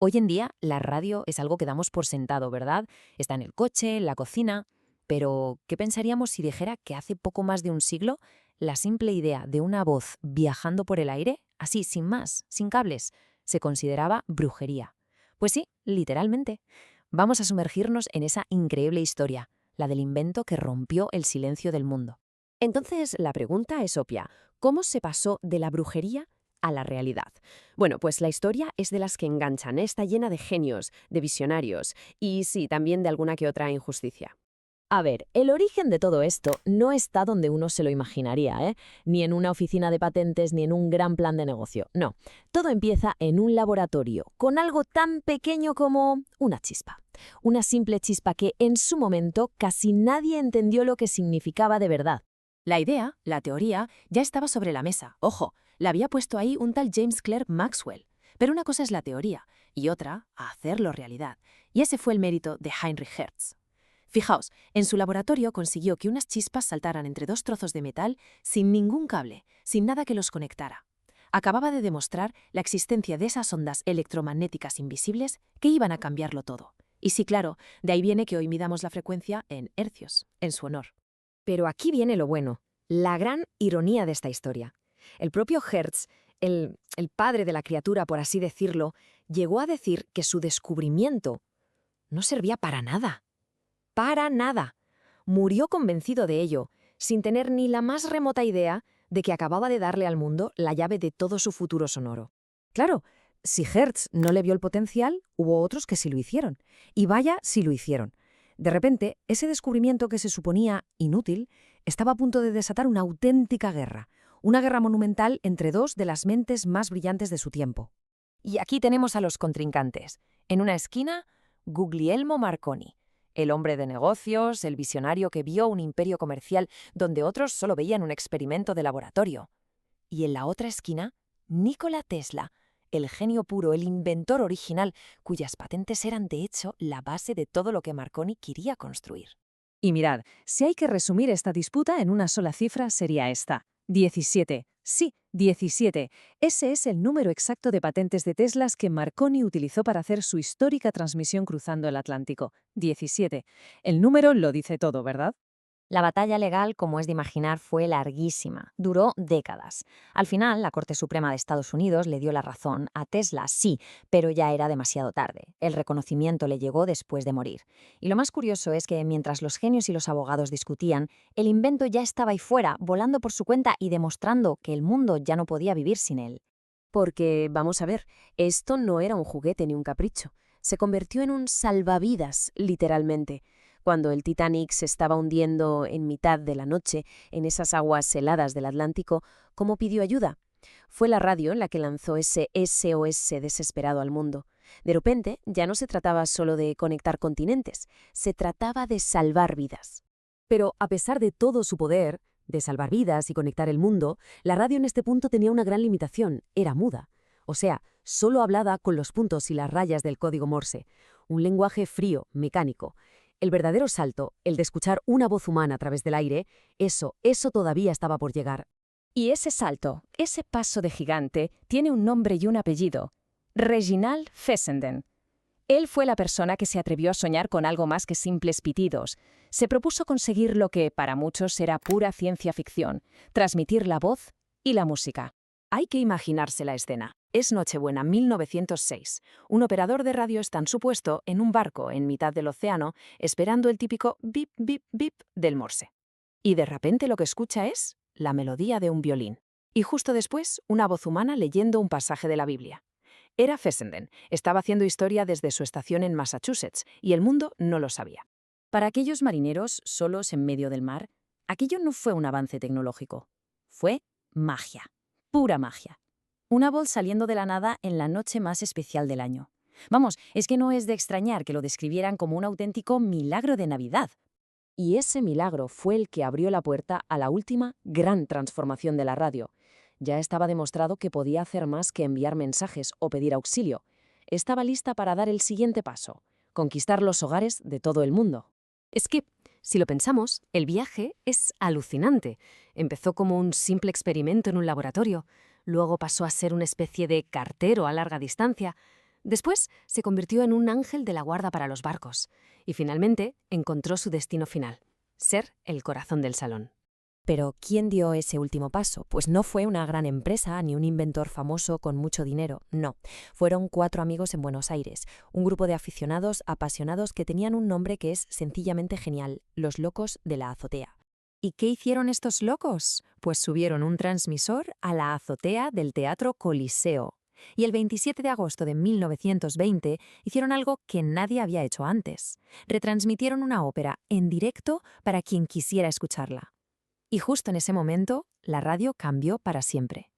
Hoy en día, la radio es algo que damos por sentado, ¿verdad? Está en el coche, en la cocina. Pero, ¿qué pensaríamos si dijera que hace poco más de un siglo, la simple idea de una voz viajando por el aire, así, sin más, sin cables, se consideraba brujería? Pues sí, literalmente. Vamos a sumergirnos en esa increíble historia, la del invento que rompió el silencio del mundo. Entonces, la pregunta es obvia. ¿Cómo se pasó de la brujería a la realidad? Bueno, pues la historia es de las que enganchan, ¿eh? Está llena de genios, de visionarios y sí, también de alguna que otra injusticia. A ver, el origen de todo esto no está donde uno se lo imaginaría, ¿eh? Ni en una oficina de patentes ni en un gran plan de negocio. No, todo empieza en un laboratorio, con algo tan pequeño como una chispa. Una simple chispa que en su momento casi nadie entendió lo que significaba de verdad. La idea, la teoría, ya estaba sobre la mesa. Ojo, la había puesto ahí un tal James Clerk Maxwell. Pero una cosa es la teoría y otra, hacerlo realidad. Y ese fue el mérito de Heinrich Hertz. Fijaos, en su laboratorio consiguió que unas chispas saltaran entre dos trozos de metal sin ningún cable, sin nada que los conectara. Acababa de demostrar la existencia de esas ondas electromagnéticas invisibles que iban a cambiarlo todo. Y sí, claro, de ahí viene que hoy midamos la frecuencia en hercios, en su honor. Pero aquí viene lo bueno, la gran ironía de esta historia. El propio Hertz, el padre de la criatura, por así decirlo, llegó a decir que su descubrimiento no servía para nada. Para nada. Murió convencido de ello, sin tener ni la más remota idea de que acababa de darle al mundo la llave de todo su futuro sonoro. Claro, si Hertz no le vio el potencial, hubo otros que sí lo hicieron. Y vaya si lo hicieron. De repente, ese descubrimiento que se suponía inútil estaba a punto de desatar una auténtica guerra. Una guerra monumental entre dos de las mentes más brillantes de su tiempo. Y aquí tenemos a los contrincantes. En una esquina, Guglielmo Marconi, el hombre de negocios, el visionario que vio un imperio comercial donde otros solo veían un experimento de laboratorio. Y en la otra esquina, Nikola Tesla, el genio puro, el inventor original, cuyas patentes eran de hecho la base de todo lo que Marconi quería construir. Y mirad, si hay que resumir esta disputa en una sola cifra sería esta: 17. Sí, 17. Ese es el número exacto de patentes de Teslas que Marconi utilizó para hacer su histórica transmisión cruzando el Atlántico. 17. El número lo dice todo, ¿verdad? La batalla legal, como es de imaginar, fue larguísima. Duró décadas. Al final, la Corte Suprema de Estados Unidos le dio la razón a Tesla, sí, pero ya era demasiado tarde. El reconocimiento le llegó después de morir. Y lo más curioso es que mientras los genios y los abogados discutían, el invento ya estaba ahí fuera, volando por su cuenta y demostrando que el mundo ya no podía vivir sin él. Porque, vamos a ver, esto no era un juguete ni un capricho. Se convirtió en un salvavidas, literalmente. Cuando el Titanic se estaba hundiendo en mitad de la noche en esas aguas heladas del Atlántico, ¿cómo pidió ayuda? Fue la radio la que lanzó ese SOS desesperado al mundo. De repente, ya no se trataba solo de conectar continentes, se trataba de salvar vidas. Pero a pesar de todo su poder, de salvar vidas y conectar el mundo, la radio en este punto tenía una gran limitación: era muda. O sea, solo hablaba con los puntos y las rayas del código Morse, un lenguaje frío, mecánico. El verdadero salto, el de escuchar una voz humana a través del aire, eso todavía estaba por llegar. Y ese salto, ese paso de gigante, tiene un nombre y un apellido: Reginald Fessenden. Él fue la persona que se atrevió a soñar con algo más que simples pitidos. Se propuso conseguir lo que, para muchos, era pura ciencia ficción: transmitir la voz y la música. Hay que imaginarse la escena. Es Nochebuena 1906. Un operador de radio está en su puesto en un barco en mitad del océano, esperando el típico bip, bip, bip del Morse. Y de repente lo que escucha es la melodía de un violín. Y justo después, una voz humana leyendo un pasaje de la Biblia. Era Fessenden. Estaba haciendo historia desde su estación en Massachusetts, y el mundo no lo sabía. Para aquellos marineros solos en medio del mar, aquello no fue un avance tecnológico. Fue magia. Pura magia. Una voz saliendo de la nada en la noche más especial del año. Vamos, es que no es de extrañar que lo describieran como un auténtico milagro de Navidad. Y ese milagro fue el que abrió la puerta a la última gran transformación de la radio. Ya estaba demostrado que podía hacer más que enviar mensajes o pedir auxilio. Estaba lista para dar el siguiente paso: conquistar los hogares de todo el mundo. Es que, si lo pensamos, el viaje es alucinante. Empezó como un simple experimento en un laboratorio, luego pasó a ser una especie de cartero a larga distancia. Después se convirtió en un ángel de la guarda para los barcos y finalmente encontró su destino final, ser el corazón del salón. Pero ¿quién dio ese último paso? Pues no fue una gran empresa ni un inventor famoso con mucho dinero, no. Fueron 4 amigos en Buenos Aires, un grupo de aficionados apasionados que tenían un nombre que es sencillamente genial, los locos de la azotea. ¿Y qué hicieron estos locos? Pues subieron un transmisor a la azotea del Teatro Coliseo. Y el 27 de agosto de 1920 hicieron algo que nadie había hecho antes. Retransmitieron una ópera en directo para quien quisiera escucharla. Y justo en ese momento, la radio cambió para siempre.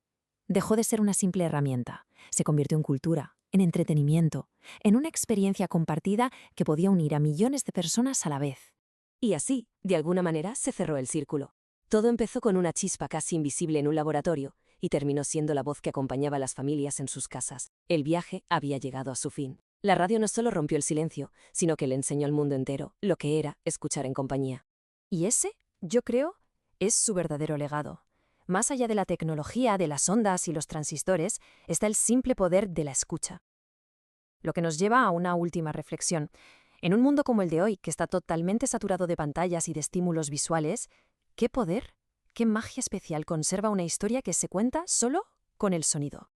Dejó de ser una simple herramienta, se convirtió en cultura, en entretenimiento, en una experiencia compartida que podía unir a millones de personas a la vez. Y así, de alguna manera, se cerró el círculo. Todo empezó con una chispa casi invisible en un laboratorio y terminó siendo la voz que acompañaba a las familias en sus casas. El viaje había llegado a su fin. La radio no solo rompió el silencio, sino que le enseñó al mundo entero lo que era escuchar en compañía. Y ese, yo creo, es su verdadero legado. Más allá de la tecnología, de las ondas y los transistores, está el simple poder de la escucha. Lo que nos lleva a una última reflexión. En un mundo como el de hoy, que está totalmente saturado de pantallas y de estímulos visuales, ¿qué poder, qué magia especial conserva una historia que se cuenta solo con el sonido?